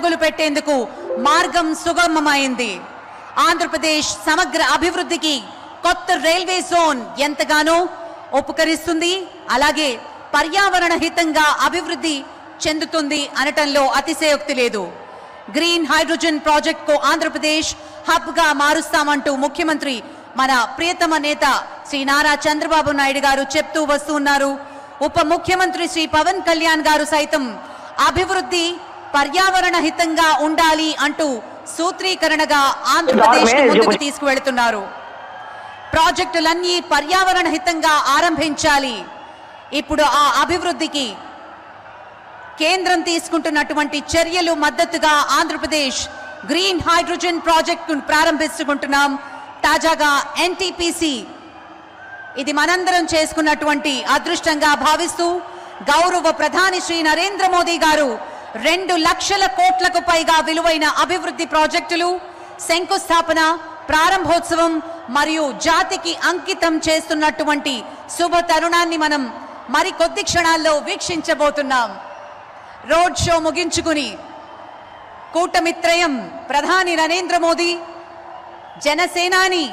అడుగులు పెట్టేందుకు మార్గం సుగమమైంది. ఆంధ్రప్రదేశ్ సమగ్ర అభివృద్ధికి కొత్త రైల్వే జోన్ ఎంతగానో ఉపకరిస్తుంది. అలాగే పర్యావరణ హితంగా అభివృద్ధి చెందుతుంది అనటంలో అతిశయోక్తి లేదు. గ్రీన్ హైడ్రోజన్ ప్రాజెక్ట్ కు ఆంధ్రప్రదేశ్ హబ్ గా మారుస్తామంటూ ముఖ్యమంత్రి మన ప్రియతమ నేత శ్రీ నారా చంద్రబాబు నాయుడు గారు చెప్తూ వస్తున్నారు. ఉప ముఖ్యమంత్రి శ్రీ పవన్ కళ్యాణ్ గారు సైతం అభివృద్ధి పర్యావరణ హితంగా ఉండాలి అంటూ సూత్రీకరణగా ఆంధ్రప్రదేశ్ ముందుకు తీసుకువెళ్తున్నారు. ప్రాజెక్టులన్నీ పర్యావరణ హితంగా ఆరంభించాలి. ఇప్పుడు ఆ అభివృద్ధికి కేంద్రం తీసుకుంటున్నటువంటి చర్యలు మద్దతుగా ఆంధ్రప్రదేశ్ గ్రీన్ హైడ్రోజన్ ప్రాజెక్టును ప్రారంభించుకుంటున్నాం. తాజాగా ఎన్టీపీసీ ఇది మనందరం చేసుకున్నటువంటి అదృష్టంగా భావిస్తూ గౌరవ ప్రధాని శ్రీ నరేంద్ర మోదీ గారు 2 లక్షల కోట్లకు పైగా విలువైన అభివృద్ధి ప్రాజెక్టులు శంకుస్థాపన, ప్రారంభోత్సవం మరియు జాతికి అంకితం చేస్తున్నటువంటి శుభ తరుణాన్ని మనం మరికొద్ది క్షణాల్లో వీక్షించబోతున్నాం. రోడ్ షో ముగించుకుని కూటమిత్రయం ప్రధాని నరేంద్ర మోదీ, జనసేనాని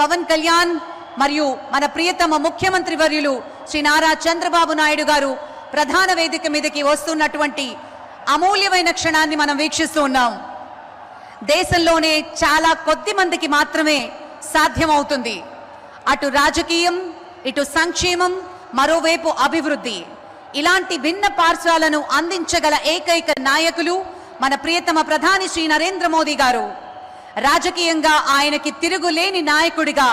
పవన్ కళ్యాణ్ మరియు మన ప్రియతమ ముఖ్యమంత్రి వర్యులు శ్రీ నారా చంద్రబాబు నాయుడు గారు ప్రధాన వేదిక మీదకి వస్తున్నటువంటి అమూల్యమైన క్షణాన్ని మనం వీక్షిస్తూ ఉన్నాం. దేశంలోనే చాలా కొద్ది మందికి మాత్రమే సాధ్యమవుతుంది అటు రాజకీయం, ఇటు సంక్షేమం, మరోవైపు అభివృద్ధి. ఇలాంటి భిన్న పార్శ్వాలను అందించగల ఏకైక నాయకులు మన ప్రియతమ ప్రధాని శ్రీ నరేంద్ర మోదీ గారు. రాజకీయంగా ఆయనకి తిరుగులేని నాయకుడిగా